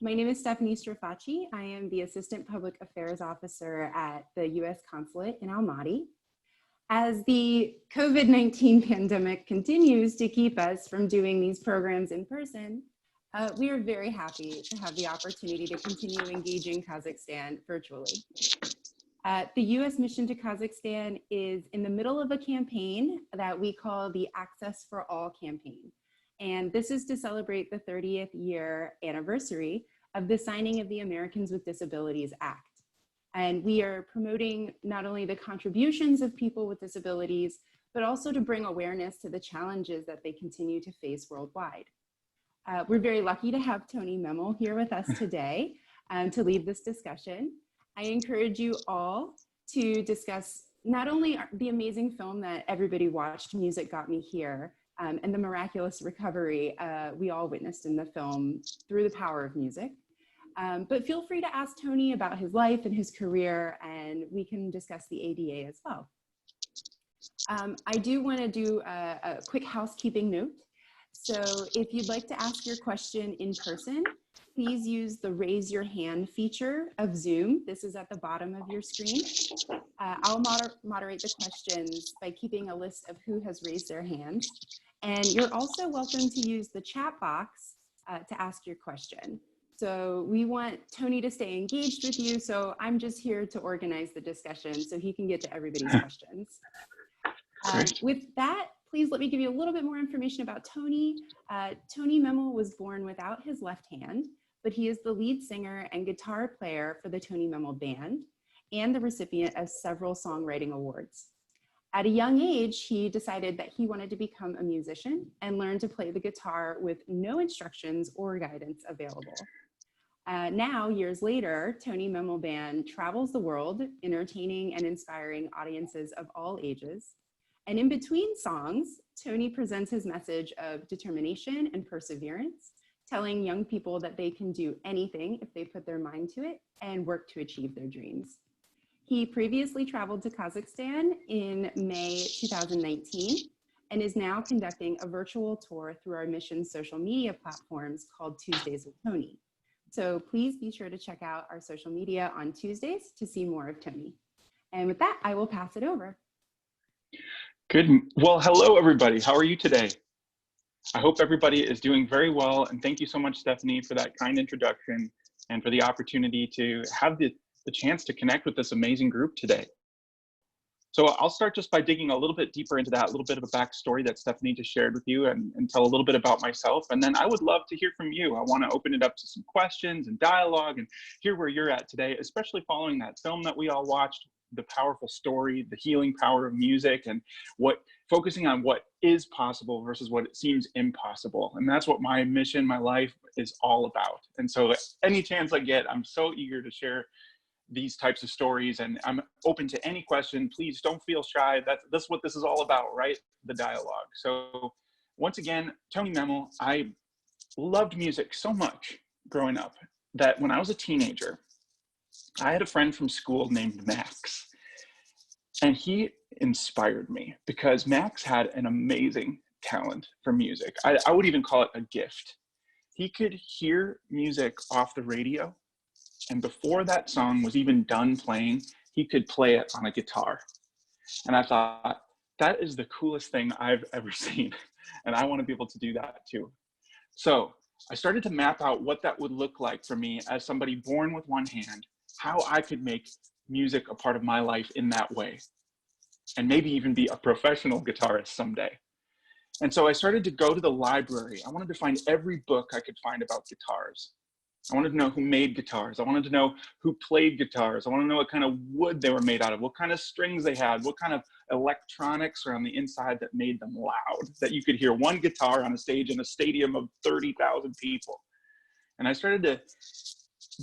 My name is Stephanie Straface. I am the Assistant Public Affairs Officer at the U.S. Consulate in Almaty. As the COVID-19 pandemic continues to keep us from doing these programs in person, we are very happy to have the opportunity to continue engaging Kazakhstan virtually. The U.S. mission to Kazakhstan is in the middle of a campaign that we call the Access for All campaign. And this is to celebrate the 30th year anniversary of the signing of the Americans with Disabilities Act. And we are promoting not only the contributions of people with disabilities, but also to bring awareness to the challenges that they continue to face worldwide. We're very lucky to have Tony Memmel here with us today to lead this discussion. I encourage you all to discuss not only the amazing film that everybody watched, Music Got Me Here, and the miraculous recovery we all witnessed in the film through the power of music. But feel free to ask Tony about his life and his career, and we can discuss the ADA as well. I do want to do a quick housekeeping note. So if you'd like to ask your question in person, please use the raise your hand feature of Zoom. This is at the bottom of your screen. I'll moderate the questions by keeping a list of who has raised their hands. And you're also welcome to use the chat box to ask your question. So we want Tony to stay engaged with you. So I'm just here to organize the discussion so he can get to everybody's questions. With that, please let me give you a little bit more information about Tony. Tony Memmel was born without his left hand, but he is the lead singer and guitar player for the Tony Memmel Band and the recipient of several songwriting awards. At a young age, he decided that he wanted to become a musician and learn to play the guitar with no instructions or guidance available. Now, years later, Tony Memmel Band travels the world, entertaining and inspiring audiences of all ages. And in between songs, Tony presents his message of determination and perseverance, telling young people that they can do anything if they put their mind to it and work to achieve their dreams. He previously traveled to Kazakhstan in May 2019 and is now conducting a virtual tour through our mission's social media platforms called Tuesdays with Tony. So please be sure to check out our social media on Tuesdays to see more of Tony. And with that, I will pass it over. Good. Well, hello, everybody. How are you today? I hope everybody is doing very well. And thank you so much, Stephanie, for that kind introduction and for the opportunity to have the chance to connect with this amazing group today. So I'll start just by digging a little bit deeper into that, a little bit of a backstory that Stephanie just shared with you and tell a little bit about myself. And then I would love to hear from you. I want to open it up to some questions and dialogue and hear where you're at today, especially following that film that we all watched, the powerful story, the healing power of music, and focusing on what is possible versus what it seems impossible. And that's what my mission, my life is all about. And so any chance I get, I'm so eager to share these types of stories, and I'm open to any question. Please don't feel shy. That's what this is all about, right? The dialogue. So once again, Tony Memmel, I loved music so much growing up that when I was a teenager, I had a friend from school named Max, and he inspired me because Max had an amazing talent for music. I would even call it a gift. He could hear music off the radio, and before that song was even done playing, he could play it on a guitar. And I thought, that is the coolest thing I've ever seen. And I want to be able to do that too. So I started to map out what that would look like for me as somebody born with one hand, how I could make music a part of my life in that way, and maybe even be a professional guitarist someday. And so I started to go to the library. I wanted to find every book I could find about guitars. I wanted to know who made guitars. I wanted to know who played guitars. I wanted to know what kind of wood they were made out of, what kind of strings they had, what kind of electronics are on the inside that made them loud, that you could hear one guitar on a stage in a stadium of 30,000 people. And I started to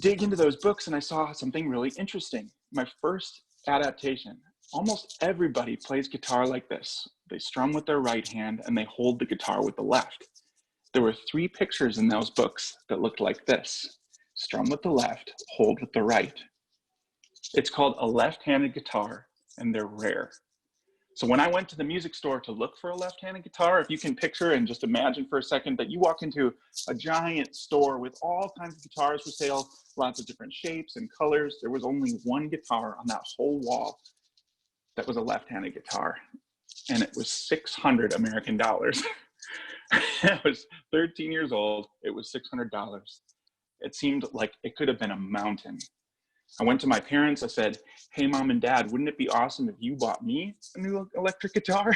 dig into those books, and I saw something really interesting. My first adaptation, almost everybody plays guitar like this. They strum with their right hand and they hold the guitar with the left. There were 3 pictures in those books that looked like this: strum with the left, hold with the right. It's called a left-handed guitar, and they're rare. So when I went to the music store to look for a left-handed guitar, if you can picture and just imagine for a second that you walk into a giant store with all kinds of guitars for sale, lots of different shapes and colors, there was only one guitar on that whole wall that was a left-handed guitar, and it was 600 American dollars. I was 13 years old. It was $600. It seemed like it could have been a mountain. I went to my parents. I said, hey, Mom and Dad, wouldn't it be awesome if you bought me a new electric guitar?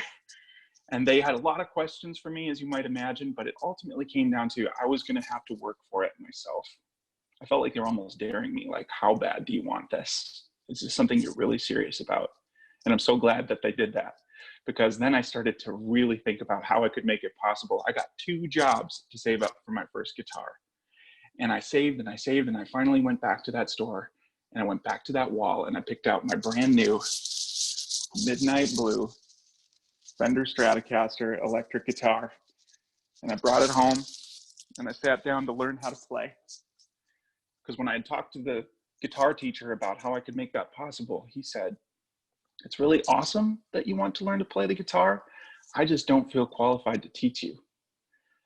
And they had a lot of questions for me, as you might imagine, but it ultimately came down to I was going to have to work for it myself. I felt like they were almost daring me, like, how bad do you want this? Is this something you're really serious about? And I'm so glad that they did that, because then I started to really think about how I could make it possible. I got 2 jobs to save up for my first guitar. And I saved and I saved, and I finally went back to that store. And I went back to that wall and I picked out my brand new midnight blue Fender Stratocaster electric guitar. And I brought it home and I sat down to learn how to play. Because when I had talked to the guitar teacher about how I could make that possible, he said, it's really awesome that you want to learn to play the guitar. I just don't feel qualified to teach you.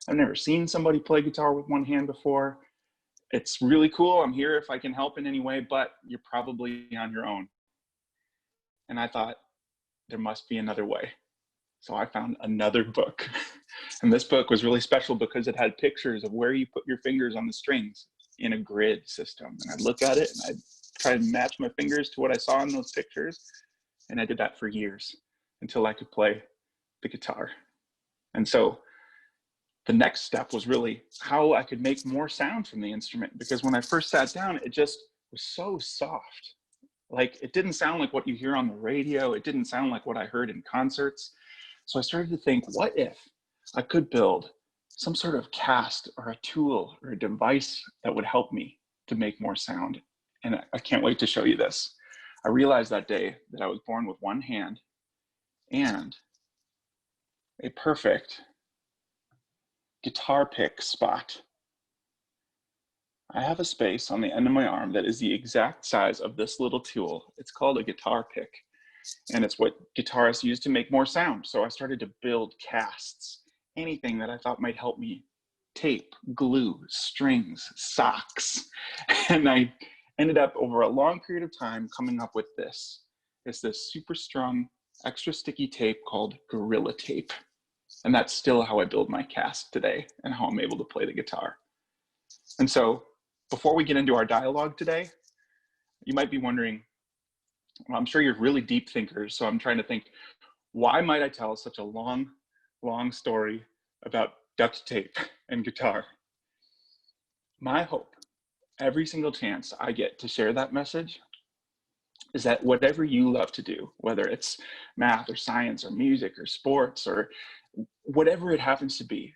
I've never seen somebody play guitar with one hand before. It's really cool. I'm here if I can help in any way, but you're probably on your own. And I thought, there must be another way. So I found another book. And this book was really special because it had pictures of where you put your fingers on the strings in a grid system. And I'd look at it and I'd try to match my fingers to what I saw in those pictures. And I did that for years until I could play the guitar. And so the next step was really how I could make more sound from the instrument, because when I first sat down, it just was so soft. Like, it didn't sound like what you hear on the radio. It didn't sound like what I heard in concerts. So I started to think, what if I could build some sort of cast or a tool or a device that would help me to make more sound? And I can't wait to show you this. I realized that day that I was born with one hand and a perfect guitar pick spot. I have a space on the end of my arm that is the exact size of this little tool. It's called a guitar pick, and it's what guitarists use to make more sound. So I started to build casts, anything that I thought might help me: tape, glue, strings, socks. And I ended up, over a long period of time, coming up with this. It's this super strong, extra sticky tape called Gorilla Tape. And that's still how I build my cast today and how I'm able to play the guitar. And so before we get into our dialogue today, you might be wondering, well, I'm sure you're really deep thinkers, so I'm trying to think, why might I tell such a long, long story about duct tape and guitar? My hope, every single chance I get to share that message, is that whatever you love to do, whether it's math or science or music or sports or whatever it happens to be,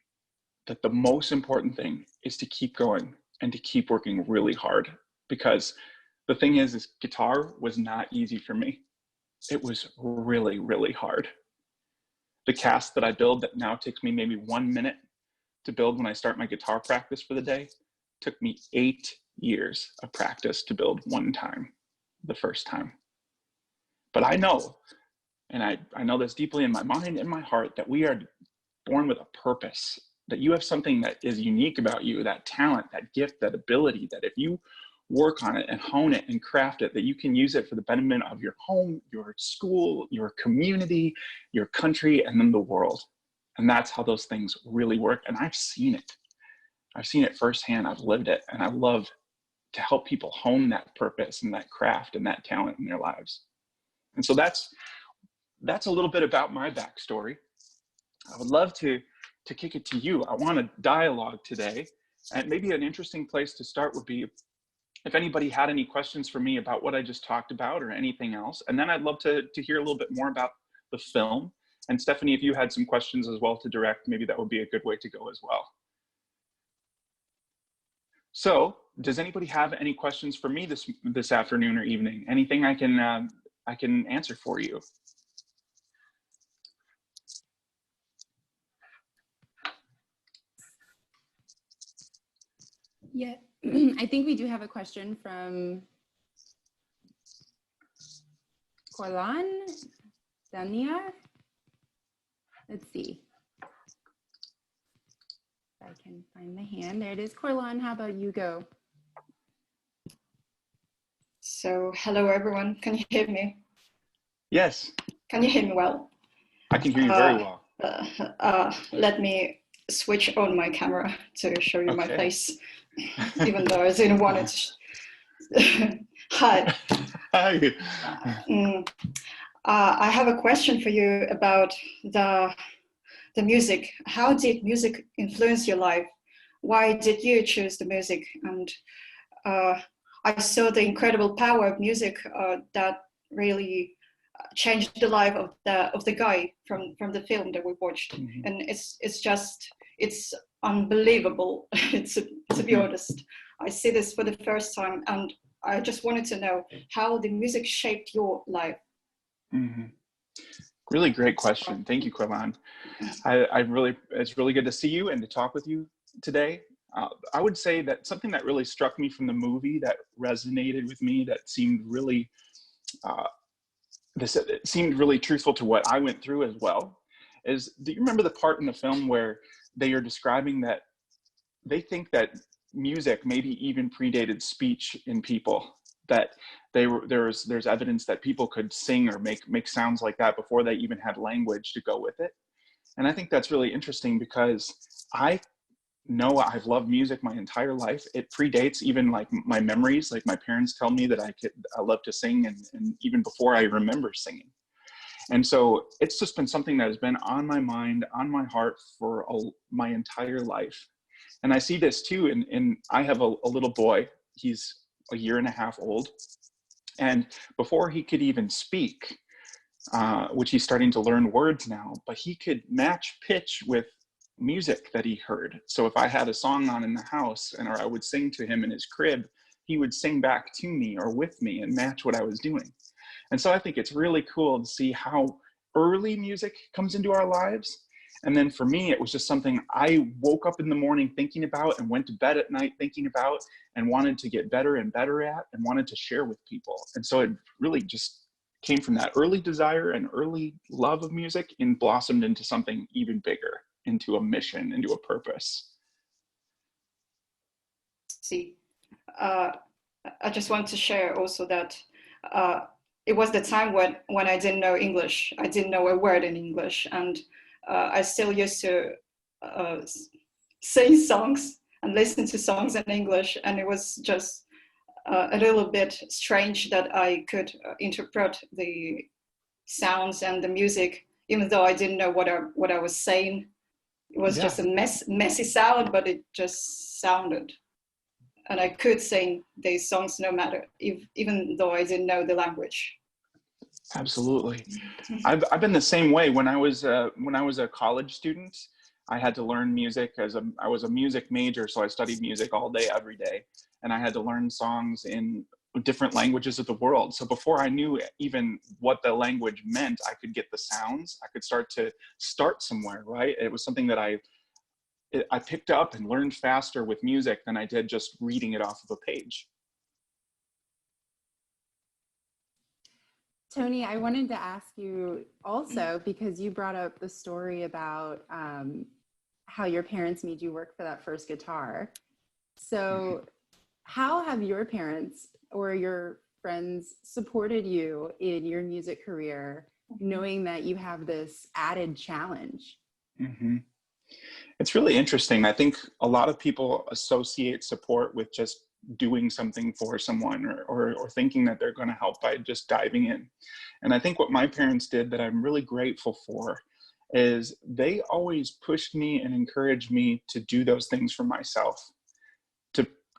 that the most important thing is to keep going and to keep working really hard. Because the thing is guitar was not easy for me. It was really, really hard. The cast that I build that now takes me maybe 1 minute to build when I start my guitar practice for the day took me 8 years of practice to build one time, the first time. But I know, and I know this deeply in my mind and my heart, that we are born with a purpose, that you have something that is unique about you, that talent, that gift, that ability, that if you work on it and hone it and craft it, that you can use it for the betterment of your home, your school, your community, your country, and then the world. And that's how those things really work. And I've seen it. I've seen it firsthand. I've lived it. And I love to help people hone that purpose and that craft and that talent in their lives. And so that's a little bit about my backstory. I would love to kick it to you. I want a dialogue today. And maybe an interesting place to start would be if anybody had any questions for me about what I just talked about or anything else. And then I'd love to hear a little bit more about the film. And Stephanie, if you had some questions as well to direct, maybe that would be a good way to go as well. So does anybody have any questions for me this afternoon or evening? Anything I can answer for you? Yeah, I think we do have a question from Corlan Dania. Let's see. If I can find the hand. There it is. Corlan, how about you go? So, hello everyone. Can you hear me? Yes, Can you hear me well? I can hear you very well. Let me switch on my camera to show you my Okay. face, even though I didn't want it to. Hi. Hi. I have a question for you about the music. How did music influence your life? Why did you choose the music? And I saw the incredible power of music that really changed the life of the guy from the film that we watched. Mm-hmm. And it's unbelievable. To be honest, I see this for the first time, and I just wanted to know how the music shaped your life. Mm-hmm. Really great question. Thank you, Corlan. It's really good to see you and to talk with you today. I would say that something that really struck me from the movie, that resonated with me, that seemed really it seemed really truthful to what I went through as well, is, do you remember the part in the film where they are describing that they think that music maybe even predated speech in people, that there's evidence that people could sing or make sounds like that before they even had language to go with it. And I think that's really interesting, because I know I've loved music my entire life. It predates even like my memories. Like, my parents tell me that I love to sing, and even before I remember singing. And so it's just been something that has been on my mind, on my heart for my entire life. And I see this too, and I have a little boy. He's a year and a half old. And before he could even speak, which he's starting to learn words now, but he could match pitch with music that he heard. So if I had a song on in the house, or I would sing to him in his crib, he would sing back to me or with me and match what I was doing. And so I think it's really cool to see how early music comes into our lives. And then for me, it was just something I woke up in the morning thinking about, and went to bed at night thinking about, and wanted to get better and better at, and wanted to share with people. And so it really just came from that early desire and early love of music, and blossomed into something even bigger, into a mission, into a purpose. See, I just want to share also that it was the time when I didn't know English. I didn't know a word in English, and I still used to sing songs and listen to songs in English, and it was just a little bit strange that I could interpret the sounds and the music, even though I didn't know what I was saying. It was just a messy sound, but it just sounded. And I could sing these songs no matter, even though I didn't know the language. Absolutely. I've been the same way. When I was a college student, I had to learn music I was a music major, so I studied music all day, every day. And I had to learn songs in different languages of the world. So before I knew even what the language meant, I could get the sounds. I could start somewhere, right? It was something that I picked up and learned faster with music than I did just reading it off of a page. Tony, I wanted to ask you also, because you brought up the story about how your parents made you work for that first guitar. So how have your parents or your friends supported you in your music career, knowing that you have this added challenge? Mm-hmm. It's really interesting. I think a lot of people associate support with just doing something for someone, or thinking that they're going to help by just diving in. And I think what my parents did that I'm really grateful for is they always pushed me and encouraged me to do those things for myself,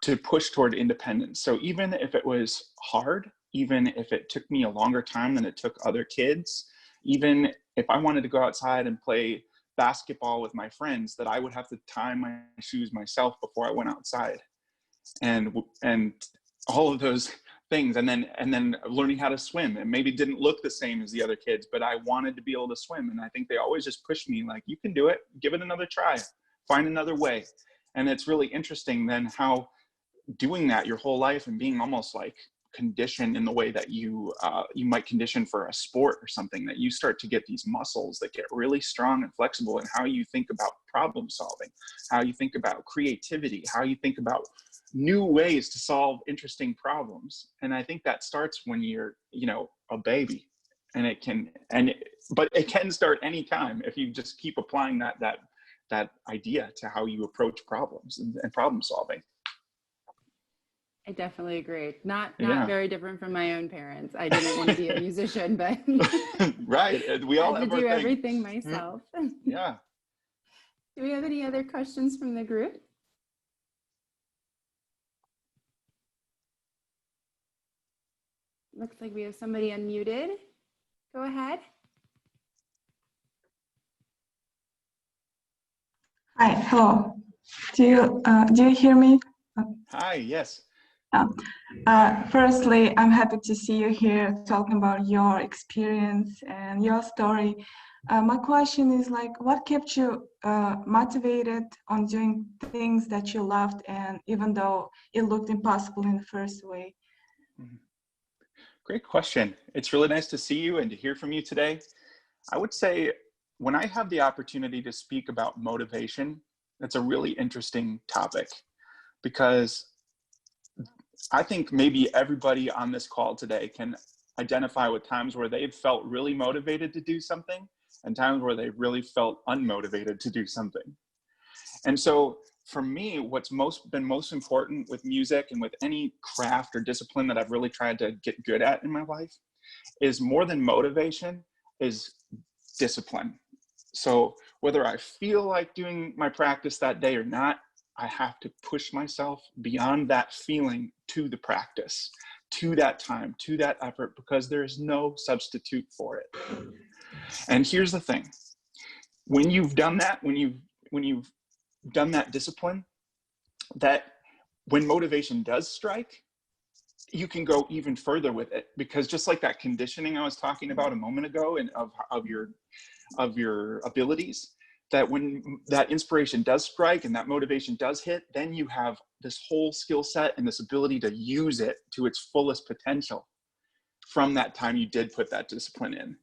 to push toward independence. So even if it was hard, even if it took me a longer time than it took other kids, even if I wanted to go outside and play basketball with my friends, that I would have to tie my shoes myself before I went outside, and all of those things, and then learning how to swim. It maybe didn't look the same as the other kids, but I wanted to be able to swim. And I think they always just pushed me, like, you can do it, give it another try, find another way. And it's really interesting then how doing that your whole life and being almost like condition in the way that you might condition for a sport or something, that you start to get these muscles that get really strong and flexible in how you think about problem solving, how you think about creativity, how you think about new ways to solve interesting problems. And I think that starts when you're, you know, a baby, and but it can start anytime if you just keep applying that idea to how you approach problems and problem solving. I definitely agree. Not Yeah. very different from my own parents. I didn't want to be a musician, but right. We all I had have to our do thing. everything myself. Yeah. Do we have any other questions from the group? Looks like we have somebody unmuted. Go ahead. Hi, hello. Do you hear me? Hi, yes. Firstly, I'm happy to see you here talking about your experience and your story. My question is like, what kept you motivated on doing things that you loved, and even though it looked impossible in the first way? Great question. It's really nice to see you and to hear from you today. I would say when I have the opportunity to speak about motivation, it's a really interesting topic, because I think maybe everybody on this call today can identify with times where they've felt really motivated to do something and times where they really felt unmotivated to do something. And so for me, what's been most important with music and with any craft or discipline that I've really tried to get good at in my life is, more than motivation, is discipline. So whether I feel like doing my practice that day or not, I have to push myself beyond that feeling to the practice, to that time, to that effort, because there is no substitute for it. And here's the thing: when you've done that, when you've done that discipline, that when motivation does strike, you can go even further with it, because just like that conditioning I was talking about a moment ago, and of your abilities, that when that inspiration does strike and that motivation does hit, then you have this whole skill set and this ability to use it to its fullest potential from that time you did put that discipline in.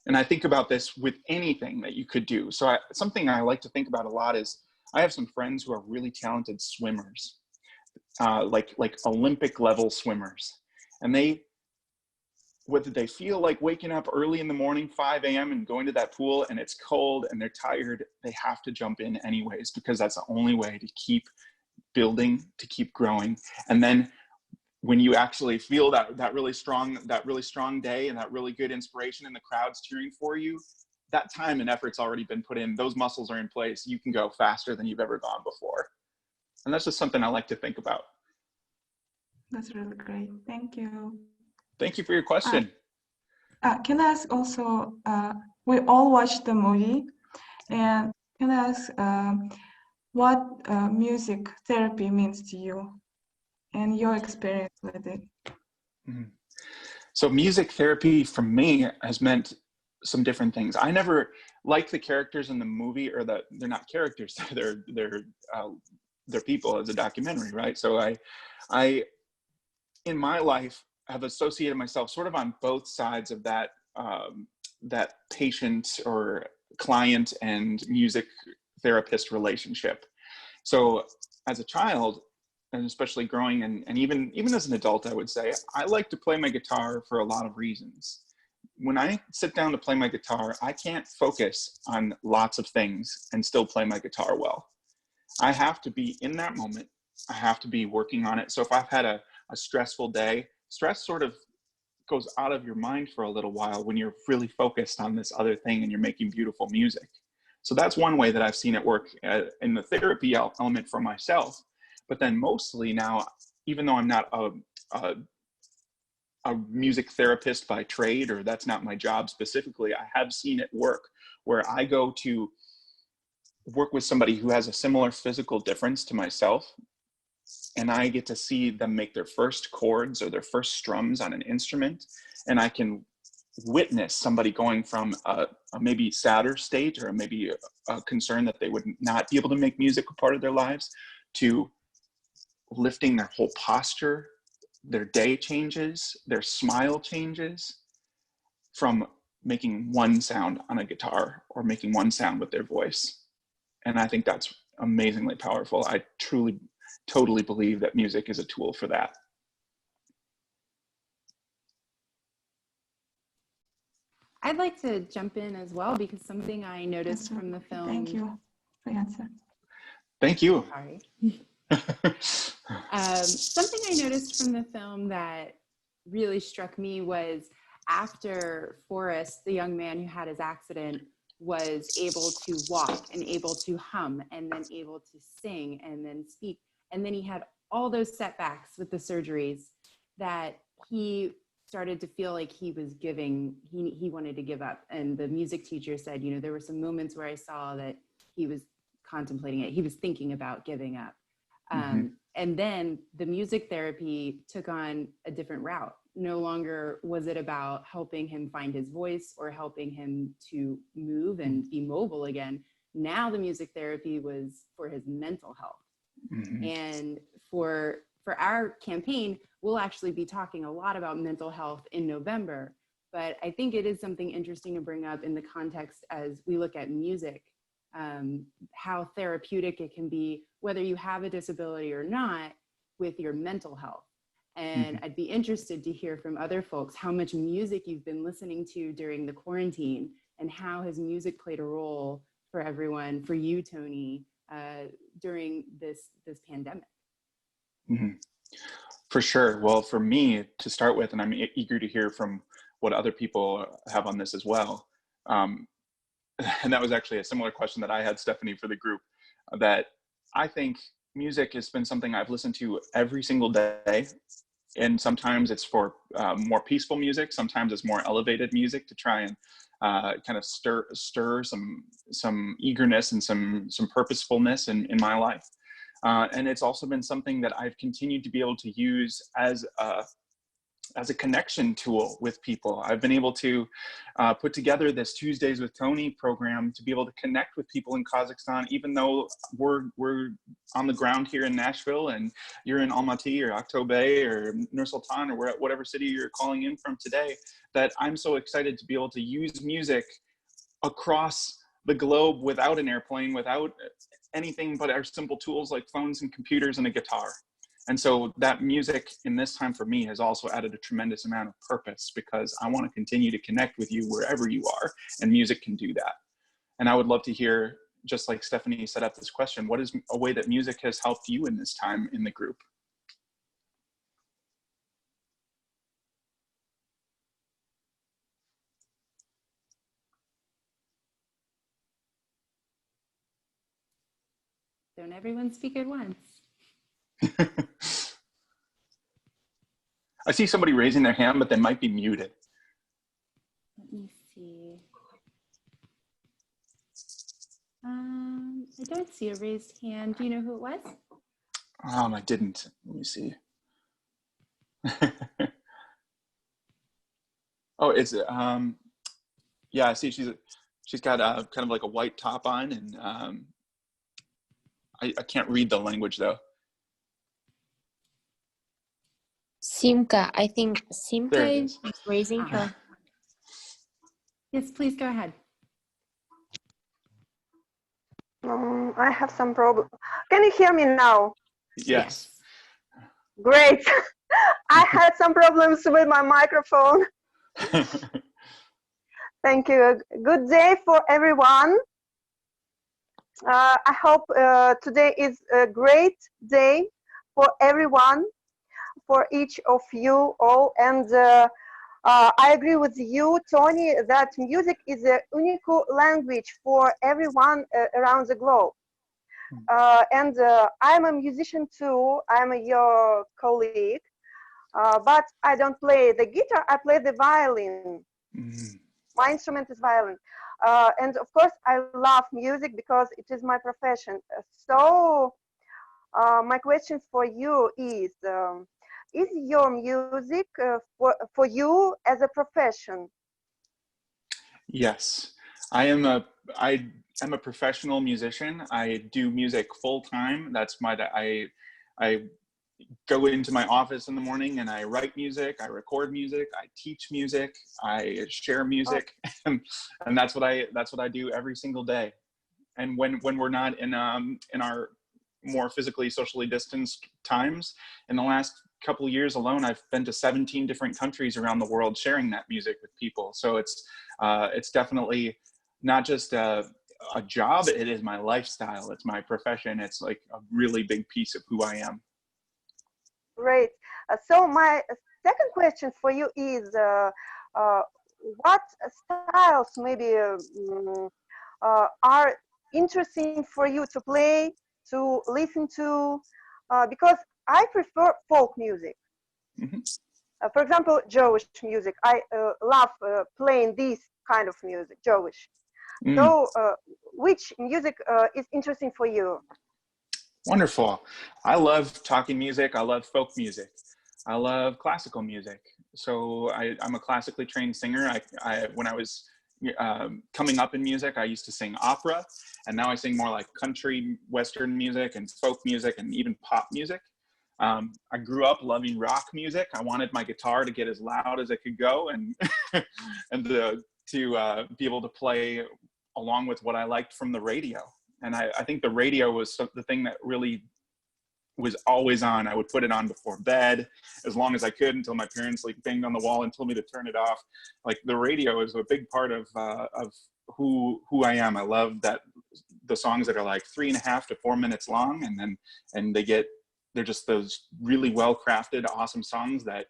And I think about this with anything that you could do. So something I like to think about a lot is, I have some friends who are really talented swimmers, like Olympic level swimmers. And whether they feel like waking up early in the morning, 5 a.m. and going to that pool and it's cold and they're tired, they have to jump in anyways, because that's the only way to keep building, to keep growing. And then when you actually feel that really strong day and that really good inspiration and the crowd's cheering for you, that time and effort's already been put in. Those muscles are in place. You can go faster than you've ever gone before. And that's just something I like to think about. That's really great. Thank you. Thank you for your question. Can I ask also, we all watched the movie, and can I ask what music therapy means to you and your experience with it? Mm-hmm. So music therapy for me has meant some different things. I never liked the characters in the movie, or they're not characters, they're people as a documentary, right? So I in my life have associated myself sort of on both sides of that patient or client and music therapist relationship. So as a child, and especially growing and even as an adult, I would say, I like to play my guitar for a lot of reasons. When I sit down to play my guitar, I can't focus on lots of things and still play my guitar well. I have to be in that moment. I have to be working on it. So if I've had a stressful day, stress sort of goes out of your mind for a little while when you're really focused on this other thing and you're making beautiful music. So that's one way that I've seen it work in the therapy element for myself. But then mostly now, even though I'm not a music therapist by trade, or that's not my job specifically, I have seen it work where I go to work with somebody who has a similar physical difference to myself, and I get to see them make their first chords or their first strums on an instrument, and I can witness somebody going from a maybe sadder state, or maybe a concern that they would not be able to make music a part of their lives, to lifting their whole posture, their day changes, their smile changes from making one sound on a guitar or making one sound with their voice. And I think that's amazingly powerful. I truly, totally believe that music is a tool for that. I'd like to jump in as well, because something I noticed from the film. Thank you for the answer. Thank you. Sorry. Something I noticed from the film that really struck me was after Forrest, the young man who had his accident, was able to walk and able to hum and then able to sing and then speak. And then he had all those setbacks with the surgeries that he started to feel like he was giving, he wanted to give up. And the music teacher said, you know, there were some moments where I saw that he was contemplating it. He was thinking about giving up. And then the music therapy took on a different route. No longer was it about helping him find his voice or helping him to move and be mobile again. Now the music therapy was for his mental health. And for our campaign, we'll actually be talking a lot about mental health in November. But I think it is something interesting to bring up in the context as we look at music, how therapeutic it can be, whether you have a disability or not, with your mental health. And I'd be interested to hear from other folks how much music you've been listening to during the quarantine, and how has music played a role for everyone, for you, Tony, during this pandemic. For sure. Well, for me to start with, and I'm eager to hear from what other people have on this as well. And that was actually a similar question that I had, Stephanie, for the group, that I think music has been something I've listened to every single day. And sometimes it's for more peaceful music. Sometimes it's more elevated music to try and kind of stir some eagerness and some purposefulness in my life. And it's also been something that I've continued to be able to use as a connection tool with people. I've been able to put together this Tuesdays with Tony program to be able to connect with people in Kazakhstan, even though we're on the ground here in Nashville and you're in Almaty or Aktobe or Nur Sultan or whatever city you're calling in from today, that I'm so excited to be able to use music across the globe without an airplane, without anything but our simple tools like phones and computers and a guitar. And so that music in this time for me has also added a tremendous amount of purpose, because I want to continue to connect with you wherever you are, and music can do that. And I would love to hear, just like Stephanie set up this question, what is a way that music has helped you in this time in the group? Don't everyone speak at once. I see somebody raising their hand, but they might be muted. Let me see. I don't see a raised hand. Do you know who it was? I didn't. Let me see. Oh, it's yeah. I see she's got kind of like a white top on, and I can't read the language though. Simka, I think Simka is raising her. Yes, please go ahead. I have some problem. Can you hear me now? Yes. Great. I had some problems with my microphone. Thank you. Good day for everyone. I hope today is a great day for everyone, for each of you all. And I agree with you, Tony, that music is a unique language for everyone around the globe. And I'm a musician too. I'm your colleague, but I don't play the guitar. I play the violin. My instrument is violin. And of course, I love music because it is my profession. So my question for you is your music for you as a profession? Yes, I am a professional musician. I do music full time. That's I go into my office in the morning and I write music, I record music, I teach music, I share music, and that's what I do every single day. And when we're not in our more physically socially distanced times, in the last couple of years alone, I've been to 17 different countries around the world sharing that music with people. So it's definitely not just a job, it is my lifestyle, it's my profession, it's like a really big piece of who I am. Great. So my second question for you is, what styles maybe are interesting for you to play, to listen to? Because I prefer folk music. Mm-hmm. For example, Jewish music. I love playing this kind of music, Jewish. Mm. So which music is interesting for you? Wonderful. I love talking music. I love folk music. I love classical music. So I'm a classically trained singer. When I was coming up in music, I used to sing opera, and now I sing more like country, Western music and folk music and even pop music. I grew up loving rock music. I wanted my guitar to get as loud as it could go and and to be able to play along with what I liked from the radio. And I think the radio was the thing that really was always on. I would put it on before bed as long as I could until my parents like banged on the wall and told me to turn it off. Like the radio is a big part of who I am. I love that the songs that are like 3.5 to 4 minutes long, and they're just those really well crafted, awesome songs that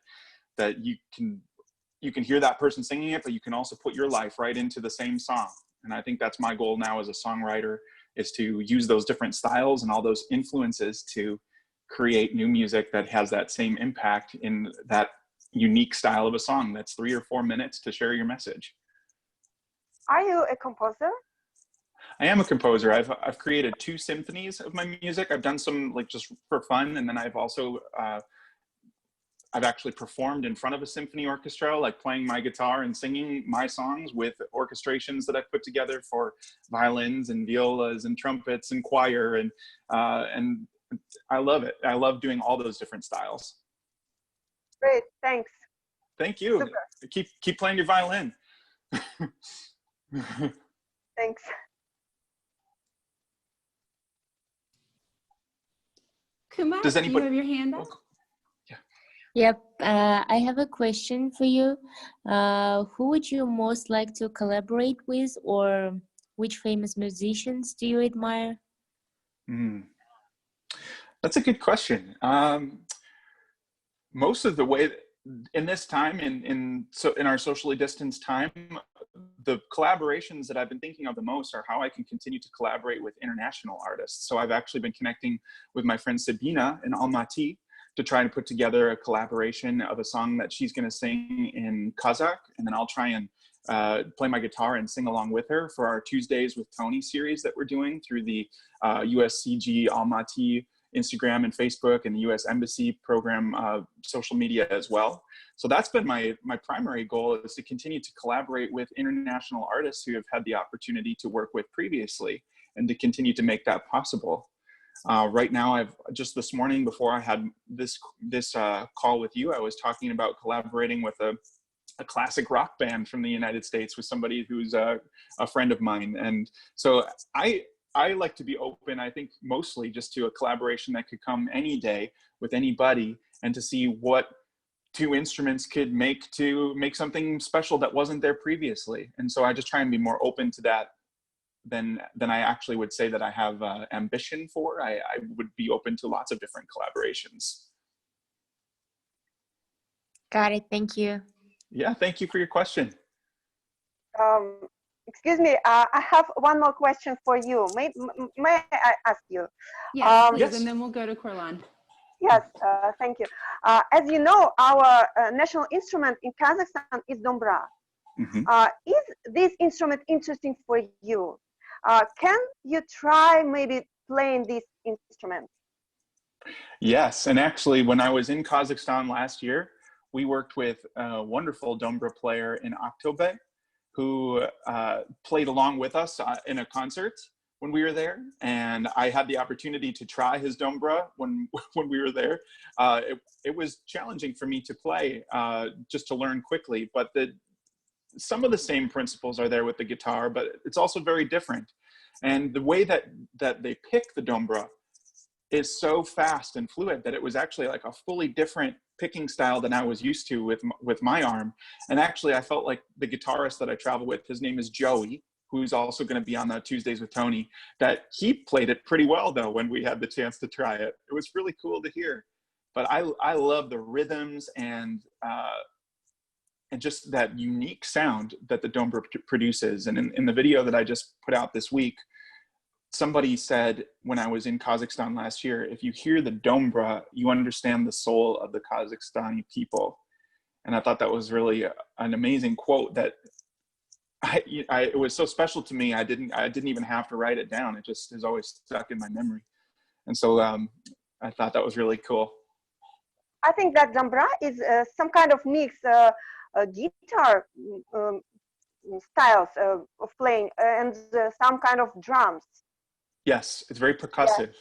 you can hear that person singing it, but you can also put your life right into the same song. And I think that's my goal now as a songwriter, is to use those different styles and all those influences to create new music that has that same impact in that unique style of a song that's 3 or 4 minutes to share your message. Are you a composer? I am a composer. I've created 2 symphonies of my music. I've done some like just for fun, and then I've also I've actually performed in front of a symphony orchestra, like playing my guitar and singing my songs with orchestrations that I've put together for violins and violas and trumpets and choir, and I love it. I love doing all those different styles. Great, thanks. Thank you. Super. Keep playing your violin. Thanks. Kumar, Does anybody, do you have your hand up? Yep, I have a question for you. Who would you most like to collaborate with, or which famous musicians do you admire? That's a good question. Most of the way in this time, in our socially distanced time, the collaborations that I've been thinking of the most are how I can continue to collaborate with international artists. So I've actually been connecting with my friend Sabina in Almaty to try and put together a collaboration of a song that she's going to sing in Kazakh, and then I'll try and play my guitar and sing along with her for our Tuesdays with Tony series that we're doing through the USCG Almaty Instagram and Facebook, and the US Embassy program social media as well. So that's been my primary goal, is to continue to collaborate with international artists who have had the opportunity to work with previously, and to continue to make that possible. Right now, I've just this morning, before I had this call with you, I was talking about collaborating with a classic rock band from the United States with somebody who's a friend of mine. And so I like to be open, I think, mostly just to a collaboration that could come any day with anybody, and to see what 2 instruments could make to make something special that wasn't there previously. And so I just try and be more open to that than I actually would say that I have ambition for. I would be open to lots of different collaborations. Got it. Thank you. Yeah, thank you for your question. Excuse me, I have one more question for you. May I ask you? Yes, please, yes. and then we'll go to Korlan. Yes, thank you. As you know, our national instrument in Kazakhstan is dombra. Mm-hmm. Is this instrument interesting for you? Can you try maybe playing this instrument? Yes, and actually when I was in Kazakhstan last year, we worked with a wonderful dombra player in Aktobe who played along with us in a concert. when we were there, and I had the opportunity to try his dombra when we were there. It was challenging for me to play, just to learn quickly, but some of the same principles are there with the guitar, but it's also very different. And the way that they pick the dombra is so fast and fluid that it was actually like a fully different picking style than I was used to with my arm. And actually, I felt like the guitarist that I travel with, his name is Joey, who's also going to be on the Tuesdays with Tony, that he played it pretty well though when we had the chance to try it. It was really cool to hear. But I love the rhythms and just that unique sound that the dombra produces. And in the video that I just put out this week, somebody said when I was in Kazakhstan last year, if you hear the dombra, you understand the soul of the Kazakhstani people. And I thought that was really an amazing quote that it was so special to me. I didn't even have to write it down. It just is always stuck in my memory. And so I thought that was really cool. I think that dombra is some kind of mix guitar styles of playing and some kind of drums. Yes, it's very percussive.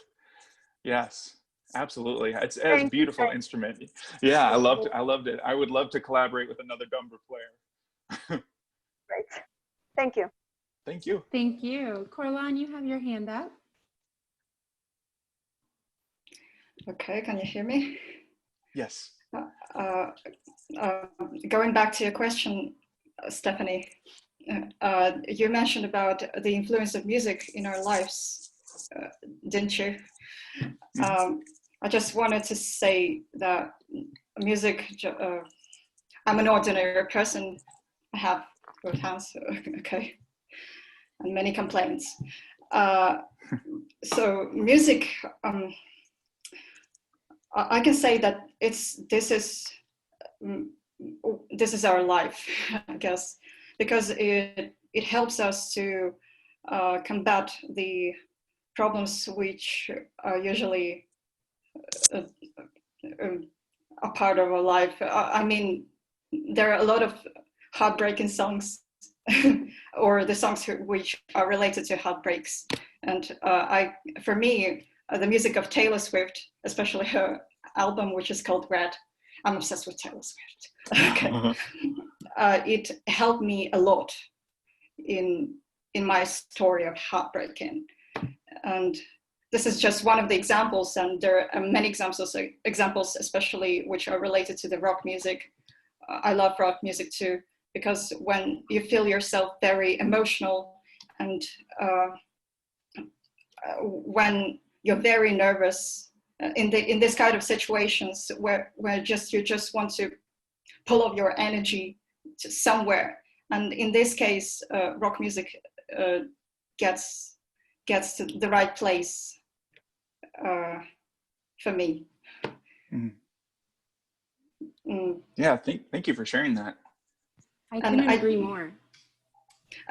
Yes, absolutely. It's a beautiful instrument. Yeah, I loved it. I would love to collaborate with another dombra player. Great. Thank you. Thank you. Thank you. Corlan, you have your hand up. Okay, can you hear me? Yes. Going back to your question, Stephanie, you mentioned about the influence of music in our lives, didn't you? I just wanted to say that music, I'm an ordinary person. I have both hands, okay, and many complaints. So music, I can say that this is our life, I guess, because it helps us to combat the problems which are usually a part of our life. I mean, there are a lot of heartbreaking songs or the songs which are related to heartbreaks. And for me, the music of Taylor Swift, especially her album, which is called Red. I'm obsessed with Taylor Swift. Okay. It helped me a lot in my story of heartbreaking. And this is just one of the examples, and there are many examples, especially which are related to the rock music. I love rock music too, because when you feel yourself very emotional and when you're very nervous in this kind of situations where you just want to pull off your energy to somewhere, and in this case rock music gets to the right place for me. Yeah, thank you for sharing that. I couldn't agree more.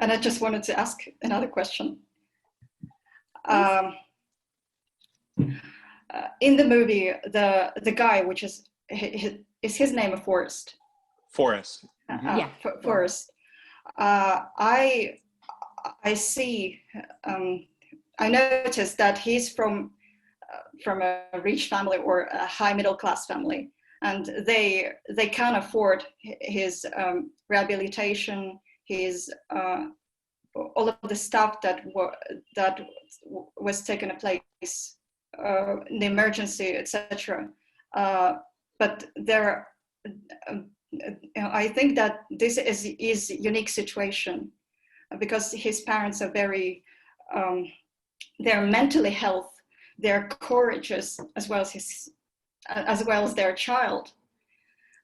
And I just wanted to ask another question. In the movie, the guy, which is his name of Forrest? Forrest. Yeah. Forrest. I see. I noticed that he's from a rich family or a high middle class family, and they can't afford his rehabilitation, his all of the stuff that was taken place, the emergency, etc. But there, I think that this is a unique situation because his parents are very, they're mentally healthy, they're courageous as well as their child.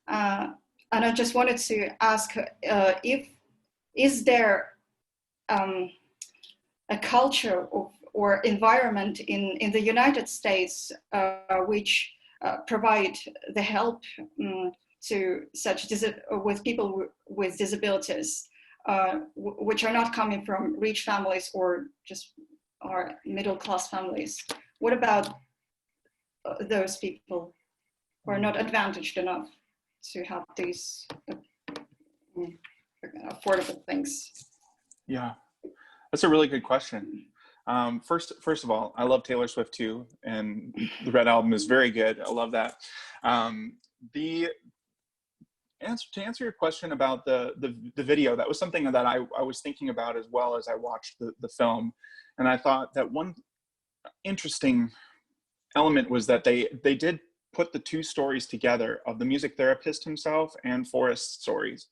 And I just wanted to ask is there a culture or environment in the United States which provide the help to with people with disabilities, which are not coming from rich families or just our middle class families? What about those people who are not advantaged enough to have these affordable things? Yeah, that's a really good question. First of all, I love Taylor Swift too, and the Red Album is very good. I love that. To answer your question about the video, that was something that I was thinking about as well as I watched the film, and I thought that one interesting element was that they did put the two stories together of the music therapist himself and Forrest's stories.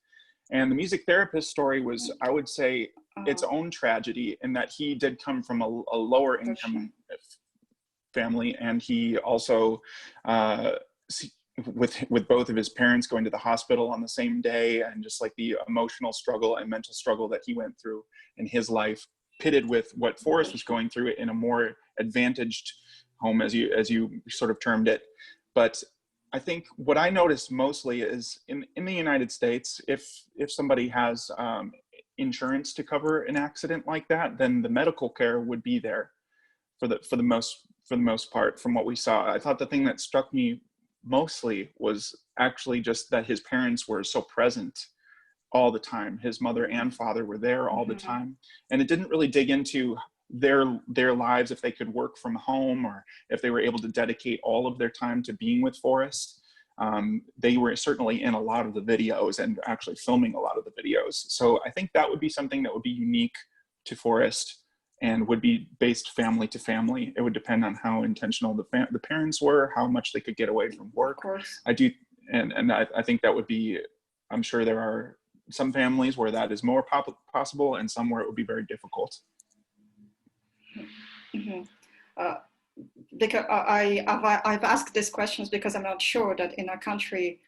And the music therapist story was, I would say, its own tragedy in that he did come from a lower income family, and he also with both of his parents going to the hospital on the same day, and just like the emotional struggle and mental struggle that he went through in his life, pitted with what Forrest was going through in a more advantaged home, as you sort of termed it. But I think what I noticed mostly is in the United States, if somebody has insurance to cover an accident like that, then the medical care would be there for the most part. From what we saw, I thought the thing that struck me mostly was actually just that his parents were so present all the time. His mother and father were there all the time, and it didn't really dig into their lives, if they could work from home or if they were able to dedicate all of their time to being with Forrest. They were certainly in a lot of the videos and actually filming a lot of the videos. So I think that would be something that would be unique to Forrest and would be based family to family. It would depend on how intentional the parents were, how much they could get away from work. Of course. I do, and I think that would be, I'm sure there are some families where that is more possible and some where it would be very difficult. Because I've asked these questions because I'm not sure that in our country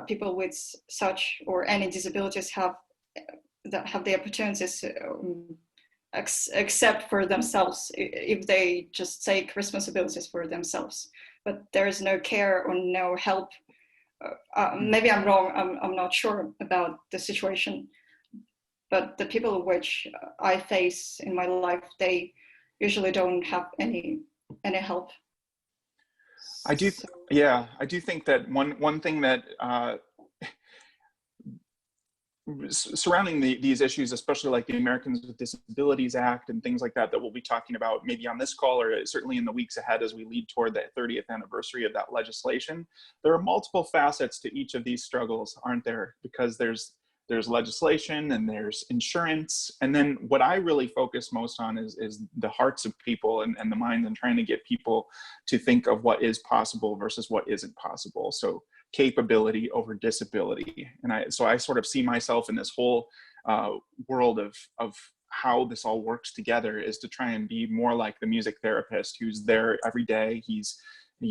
people with such or any disabilities have the opportunities except for themselves, if they just take responsibilities for themselves. But there is no care or no help. Maybe I'm wrong. I'm not sure about the situation. But the people which I face in my life, they usually don't have any help. I do think that one thing that surrounding these issues, especially like the Americans with Disabilities Act and things like that we'll be talking about maybe on this call or certainly in the weeks ahead as we lead toward the 30th anniversary of that legislation, there are multiple facets to each of these struggles, aren't there? Because there's legislation and there's insurance. And then what I really focus most on is the hearts of people and the minds, and trying to get people to think of what is possible versus what isn't possible. So capability over disability. And so I sort of see myself in this whole world of how this all works together is to try and be more like the music therapist who's there every day. He's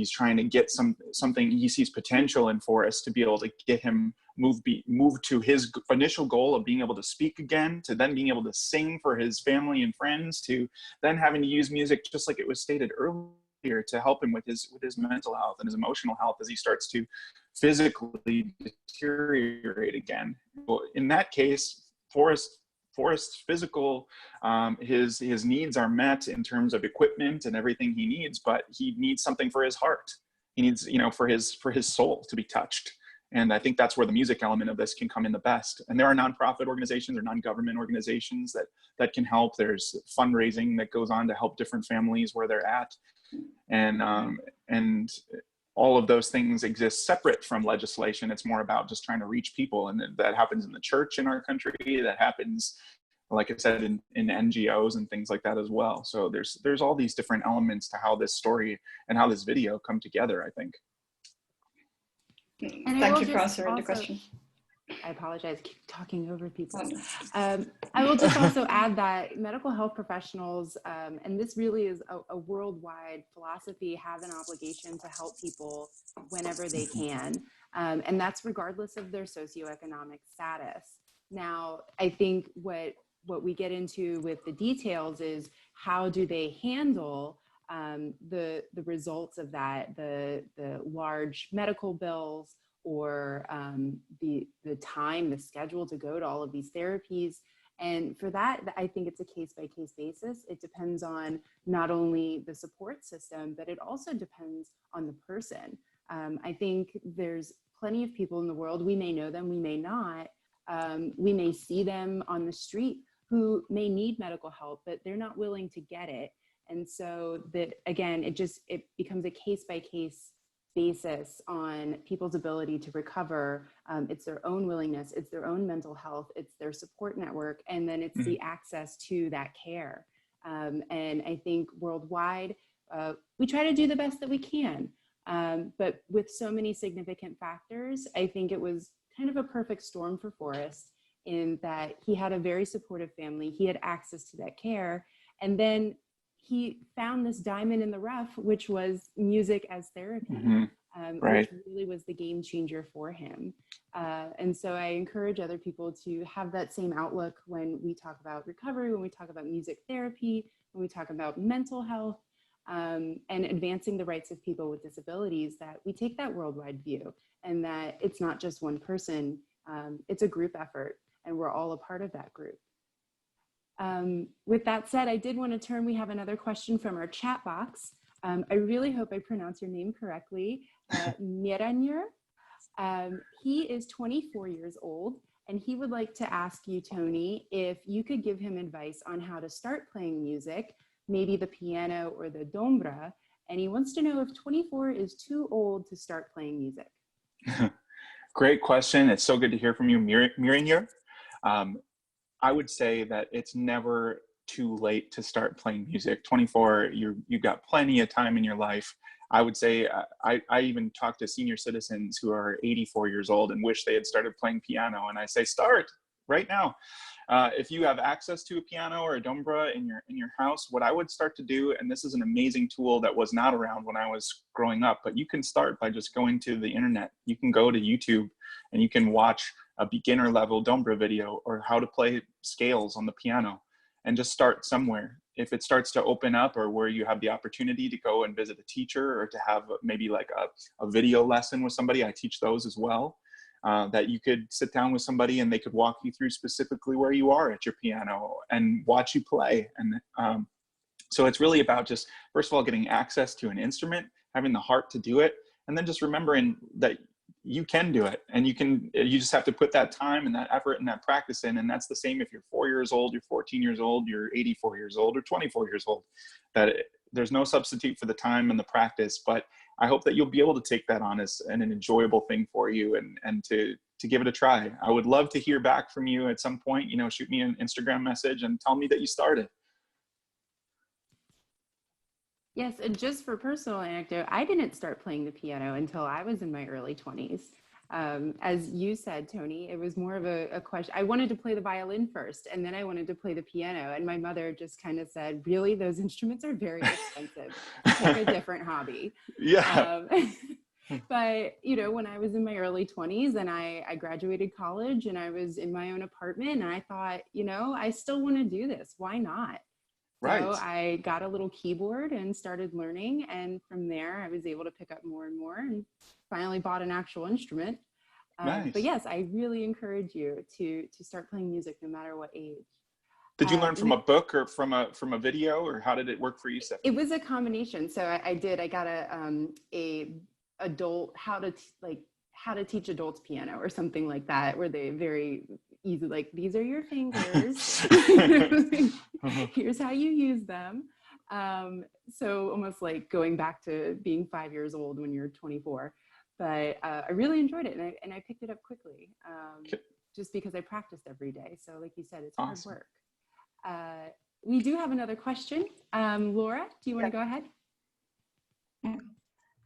trying to get something he sees potential in Forrest to be able to get him move to his initial goal of being able to speak again, to then being able to sing for his family and friends, to then having to use music, just like it was stated earlier, to help him with his mental health and his emotional health as he starts to physically deteriorate again. Well, in that case, Forrest's physical, his needs are met in terms of equipment and everything he needs, but he needs something for his heart. He needs, for his soul to be touched. And I think that's where the music element of this can come in the best. And there are nonprofit organizations or non-government organizations that can help. There's fundraising that goes on to help different families where they're at. And all of those things exist separate from legislation. It's more about just trying to reach people. And that happens in the church in our country. That happens, like I said, in NGOs and things like that as well. So there's all these different elements to how this story and how this video come together, I think. Thank you for answering the question. I apologize, I keep talking over people. I will just also add that medical health professionals, and this really is a worldwide philosophy, have an obligation to help people whenever they can. And that's regardless of their socioeconomic status. Now, I think what we get into with the details is how do they handle the results of that, the large medical bills, or the time, the schedule to go to all of these therapies. And for that, I think it's a case-by-case basis. It depends on not only the support system, but it also depends on the person. I think there's plenty of people in the world, we may know them, we may not, we may see them on the street who may need medical help, but they're not willing to get it. And so that, again, it becomes a case-by-case basis on people's ability to recover. It's their own willingness, it's their own mental health, it's their support network, and then it's the access to that care. And I think worldwide, we try to do the best that we can. But with so many significant factors, I think it was kind of a perfect storm for Forrest, in that he had a very supportive family, he had access to that care, and then he found this diamond in the rough, which was music as therapy, right. which really was the game changer for him. And so I encourage other people to have that same outlook when we talk about recovery, when we talk about music therapy, when we talk about mental health, and advancing the rights of people with disabilities, that we take that worldwide view, and that it's not just one person, it's a group effort, and we're all a part of that group. With that said, I did want to turn, we have another question from our chat box. I really hope I pronounce your name correctly. Miranyer. He is 24 years old, and he would like to ask you, Tony, if you could give him advice on how to start playing music, maybe the piano or the dombra. And he wants to know if 24 is too old to start playing music. Great question. It's so good to hear from you, Miranyer. I would say that it's never too late to start playing music. 24, you've got plenty of time in your life. I would say, I even talk to senior citizens who are 84 years old and wish they had started playing piano. And I say, start right now. If you have access to a piano or a dombra in your house, what I would start to do, and this is an amazing tool that was not around when I was growing up, but you can start by just going to the internet. You can go to YouTube and you can watch a beginner level dombra video or how to play scales on the piano, and just start somewhere. If it starts to open up, or where you have the opportunity to go and visit a teacher, or to have maybe like a video lesson with somebody, I teach those as well, that you could sit down with somebody and they could walk you through specifically where you are at your piano and watch you play. And so it's really about just, first of all, getting access to an instrument, having the heart to do it, and then just remembering that you can do it, and you just have to put that time and that effort and that practice in. And that's the same if you're 4 years old, you're 14 years old, you're 84 years old, or 24 years old. There's no substitute for the time and the practice. But I hope that you'll be able to take that on as an enjoyable thing for you, and to give it a try. I would love to hear back from you at some point. Shoot me an Instagram message and tell me that you started. Yes, and just for personal anecdote, I didn't start playing the piano until I was in my early 20s. As you said, Tony, it was more of a question. I wanted to play the violin first, and then I wanted to play the piano. And my mother just kind of said, really, those instruments are very expensive. Pick a different hobby. Yeah. But, when I was in my early 20s and I graduated college and I was in my own apartment, and I thought, I still want to do this. Why not? Right. So I got a little keyboard and started learning. And from there, I was able to pick up more and more, and finally bought an actual instrument. Nice. But yes, I really encourage you to start playing music no matter what age. Did you learn from a book or from a video, or how did it work for you, Stephanie? It was a combination. So I got a adult, how to teach adults piano or something like that, where they very easy, like, these are your fingers. Here's how you use them. So almost like going back to being 5 years old when you're 24. But I really enjoyed it, and I picked it up quickly, just because I practiced every day. So like you said, it's hard work. We do have another question. Laura, do you want to go ahead?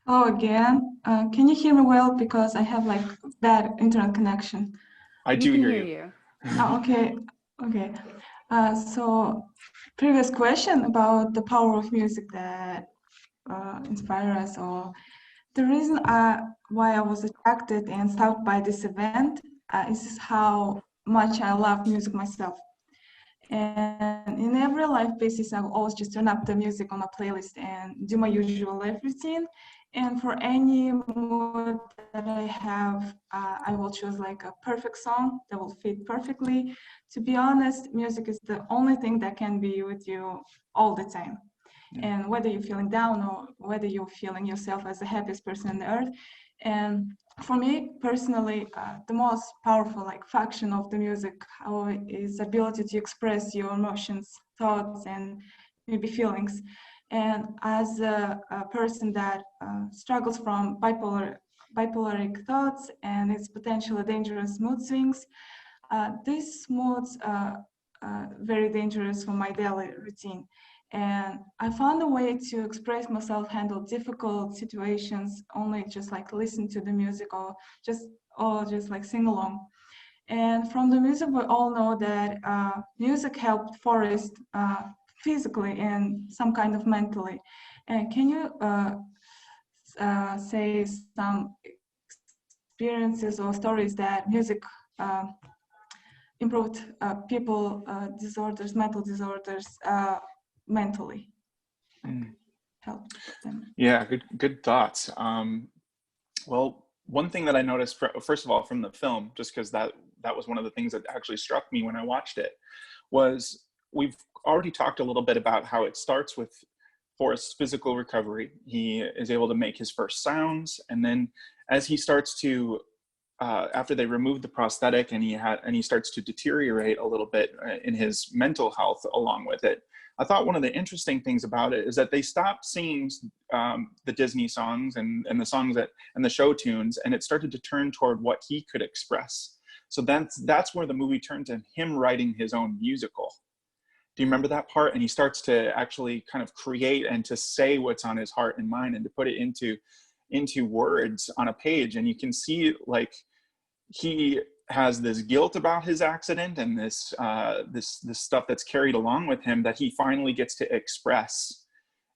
Hello again. Can you hear me well? Because I have like bad internet connection. I do hear you. Oh, okay. So previous question about the power of music that inspire us, or the reason why I was attracted and stopped by this event is how much I love music myself. And in every life basis, I will always just turn up the music on my playlist and do my usual life routine. And for any mood that I have, I will choose like a perfect song that will fit perfectly. To be honest, music is the only thing that can be with you all the time. And whether you're feeling down or whether you're feeling yourself as the happiest person on the earth. And for me personally, the most powerful function of the music is the ability to express your emotions, thoughts, and maybe feelings. And as a person that struggles from bipolaric thoughts and its potentially dangerous mood swings, these moods are very dangerous for my daily routine. And I found a way to express myself, handle difficult situations, only just like listen to the music or just like sing along. And from the music, we all know that music helped Forrest physically and some kind of mentally. And can you say some experiences or stories that music improved people disorders, mental disorders mentally? Help them. Yeah, good thoughts. Well, one thing that I noticed, first of all, from the film, just because that was one of the things that actually struck me when I watched it, was we've already talked a little bit about how it starts with Forrest's physical recovery. He is able to make his first sounds, and then as he starts to, after they remove the prosthetic and he starts to deteriorate a little bit in his mental health along with it, I thought one of the interesting things about it is that they stopped singing the Disney songs and the songs and the show tunes, and it started to turn toward what he could express. So that's where the movie turned to him writing his own musical. Do you remember that part? And he starts to actually kind of create and to say what's on his heart and mind and to put it into words on a page. And you can see like he has this guilt about his accident and this stuff that's carried along with him that he finally gets to express.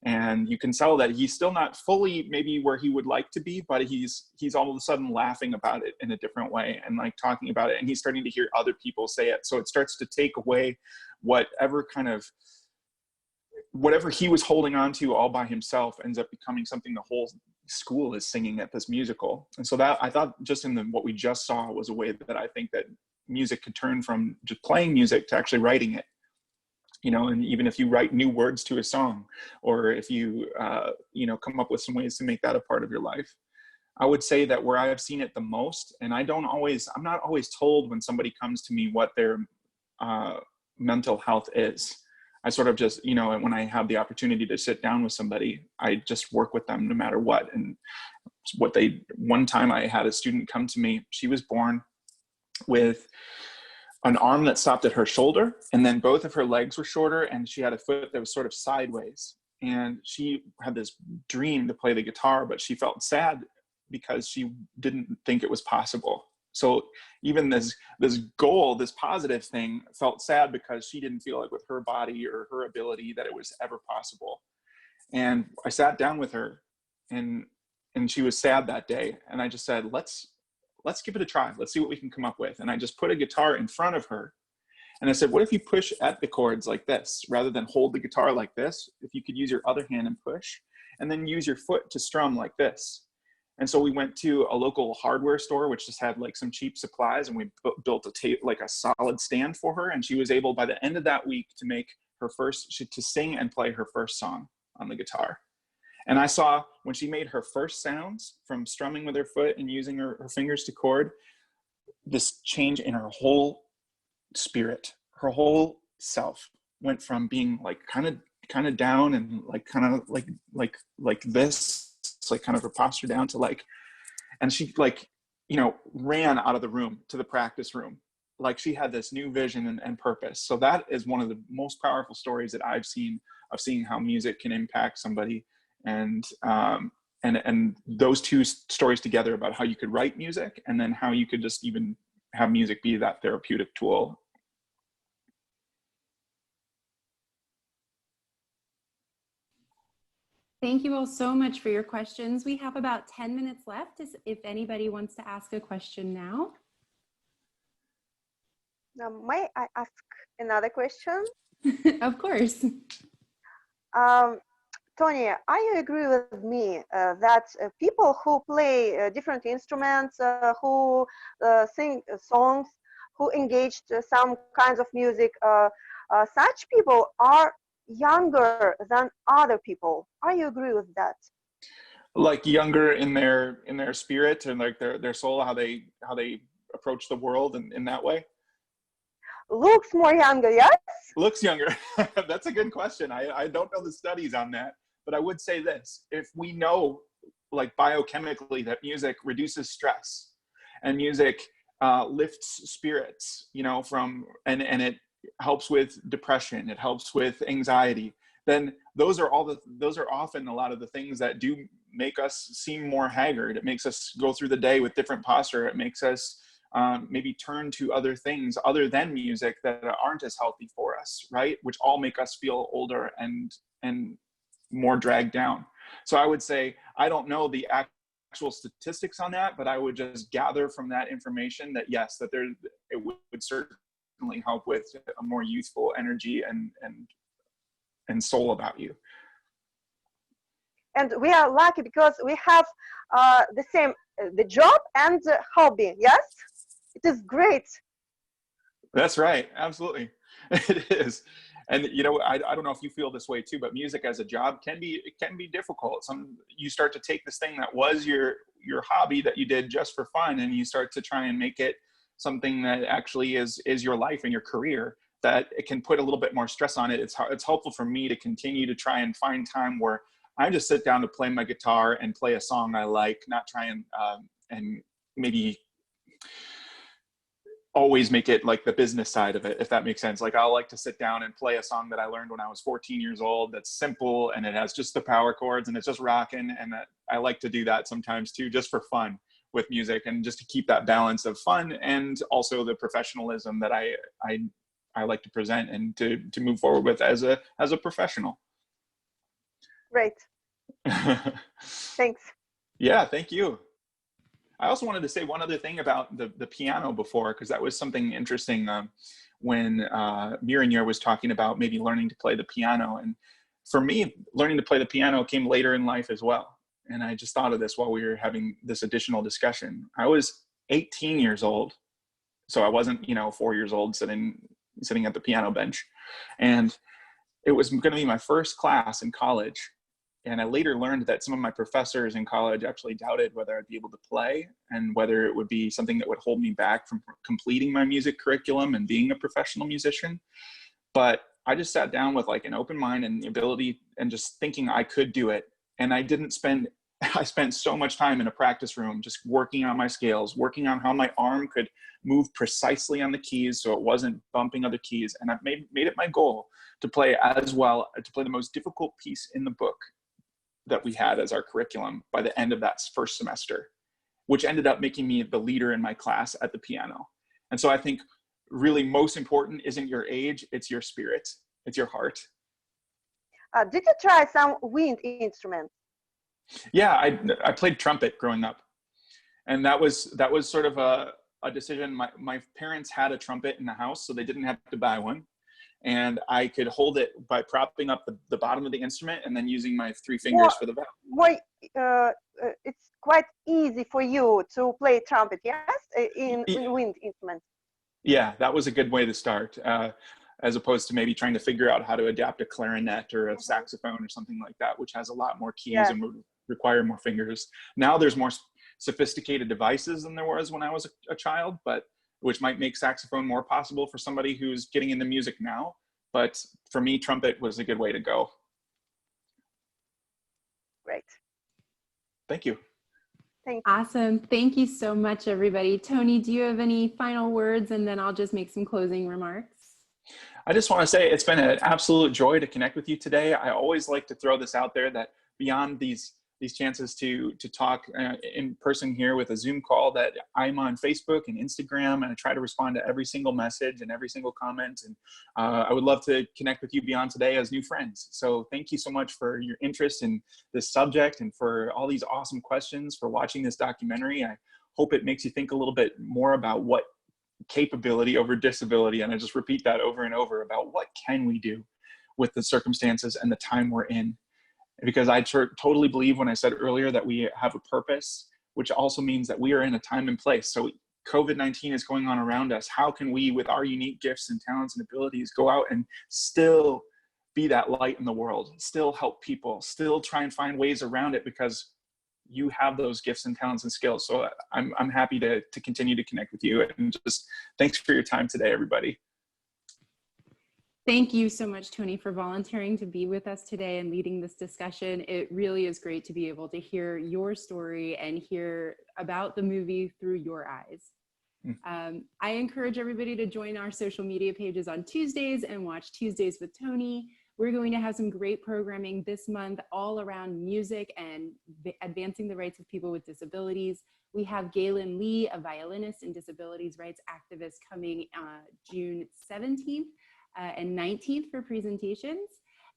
And you can tell that he's still not fully maybe where he would like to be, but he's all of a sudden laughing about it in a different way and like talking about it. And he's starting to hear other people say it. So it starts to take away whatever he was holding on to all by himself ends up becoming something the whole school is singing at this musical. And so that I thought just in what we just saw was a way that I think that music could turn from just playing music to actually writing it. You know, and even if you write new words to a song, or if you, come up with some ways to make that a part of your life. I would say that where I've seen it the most, and I'm not always told when somebody comes to me what their mental health is. I sort of just, when I have the opportunity to sit down with somebody, I just work with them no matter what. And one time I had a student come to me, she was born with an arm that stopped at her shoulder, and then both of her legs were shorter, and she had a foot that was sort of sideways. And she had this dream to play the guitar, but she felt sad because she didn't think it was possible. So even this goal, this positive thing, felt sad because she didn't feel like with her body or her ability that it was ever possible. And I sat down with her, and she was sad that day. And I just said, let's give it a try. Let's see what we can come up with. And I just put a guitar in front of her. And I said, what if you push at the chords like this, rather than hold the guitar like this? If you could use your other hand and push, and then use your foot to strum like this. And so we went to a local hardware store, which just had like some cheap supplies, and we built a solid stand for her. And she was able, by the end of that week, to make to sing and play her first song on the guitar. And I saw when she made her first sounds from strumming with her foot and using her fingers to chord, this change in her whole spirit, her whole self went from being like kind of down and like kind of like this, like kind of her posture down to like, and she ran out of the room to the practice room. Like she had this new vision and purpose. So that is one of the most powerful stories that I've seen of seeing how music can impact somebody. And those two stories together about how you could write music and then how you could just even have music be that therapeutic tool. Thank you all so much for your questions. We have about 10 minutes left if anybody wants to ask a question now. Now, may I ask another question? Of course. Tony, are you agree with me that people who play different instruments, who sing songs, who engage some kinds of music, such people are younger than other people? Are you agree with that? Like younger in their spirit and like their soul, how they approach the world in that way? looks more younger, yes? Looks younger. That's a good question. I don't know the studies on that, but I would say this. If we know, like biochemically, that music reduces stress and music lifts spirits, you know, and it helps with depression, it helps with anxiety, then those are often a lot of the things that do make us seem more haggard. It makes us go through the day with different posture. It makes us maybe turn to other things other than music that aren't as healthy for us, right? Which all make us feel older and more dragged down. So I would say, I don't know the actual statistics on that, but I would just gather from that information that yes, that it would certainly help with a more youthful energy and soul about you. And we are lucky because we have the same, the job and the hobby, yes? It is great. That's right, absolutely. It is. And you know, I don't know if you feel this way too, but music as a job can be difficult. You start to take this thing that was your hobby that you did just for fun, and you start to try and make it something that actually is your life and your career, that it can put a little bit more stress on it. It's helpful for me to continue to try and find time where I just sit down to play my guitar and play a song I like, not try and maybe always make it like the business side of it, if that makes sense. Like, I'll like to sit down and play a song that I learned when I was 14 years old, that's simple and it has just the power chords and it's just rocking. And that I like to do that sometimes too, just for fun with music, and just to keep that balance of fun and also the professionalism that I like to present and to move forward with as a professional. Great. Thanks. Yeah, thank you. I also wanted to say one other thing about the piano before, because that was something interesting when Miranir was talking about maybe learning to play the piano. And for me, learning to play the piano came later in life as well. And I just thought of this while we were having this additional discussion. I was 18 years old, so I wasn't, 4 years old sitting at the piano bench. And it was going to be my first class in college. And I later learned that some of my professors in college actually doubted whether I'd be able to play and whether it would be something that would hold me back from completing my music curriculum and being a professional musician. But I just sat down with like an open mind and the ability and just thinking I could do it. And I spent so much time in a practice room just working on my scales, working on how my arm could move precisely on the keys so it wasn't bumping other keys. And I've made it my goal to play the most difficult piece in the book that we had as our curriculum by the end of that first semester, which ended up making me the leader in my class at the piano. And so I think really most important isn't your age, it's your spirit, it's your heart. Did you try some wind instruments? Yeah, I played trumpet growing up. And that was sort of a decision. My parents had a trumpet in the house, so they didn't have to buy one. And I could hold it by propping up the bottom of the instrument and then using my 3 fingers for the valve. Well, it's quite easy for you to play trumpet, yes, in wind instruments. Yeah, that was a good way to start, as opposed to maybe trying to figure out how to adapt a clarinet or a saxophone or something like that, which has a lot more keys and would require more fingers. Now there's more sophisticated devices than there was when I was a child, but which might make saxophone more possible for somebody who's getting into music now. But for me, trumpet was a good way to go. Great. Thank you. Thanks. Awesome. Thank you so much, everybody. Tony, do you have any final words? And then I'll just make some closing remarks. I just want to say it's been an absolute joy to connect with you today. I always like to throw this out there that beyond these chances to talk in person here with a Zoom call, that I'm on Facebook and Instagram, and I try to respond to every single message and every single comment. And I would love to connect with you beyond today as new friends. So thank you so much for your interest in this subject and for all these awesome questions, for watching this documentary. I hope it makes you think a little bit more about what capability over disability, and I just repeat that over and over, about what can we do with the circumstances and the time we're in. Because I totally believe when I said earlier that we have a purpose, which also means that we are in a time and place. So COVID-19 is going on around us. How can we, with our unique gifts and talents and abilities, go out and still be that light in the world, still help people, still try and find ways around it, because you have those gifts and talents and skills. So I'm happy to continue to connect with you, and just thanks for your time today, everybody. Thank you so much, Tony, for volunteering to be with us today and leading this discussion. It really is great to be able to hear your story and hear about the movie through your eyes. I encourage everybody to join our social media pages on Tuesdays and watch Tuesdays with Tony. We're going to have some great programming this month all around music and advancing the rights of people with disabilities. We have Galen Lee, a violinist and disabilities rights activist, coming June 17th and 19th for presentations.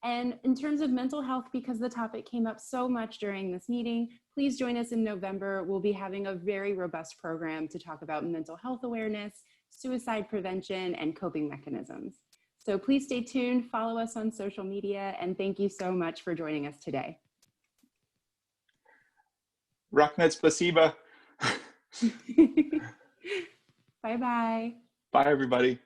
And in terms of mental health, because the topic came up so much during this meeting, please join us in November. We'll be having a very robust program to talk about mental health awareness, suicide prevention, and coping mechanisms. So please stay tuned, follow us on social media, and thank you so much for joining us today. Rachnet spasiba. Bye-bye. Bye, everybody.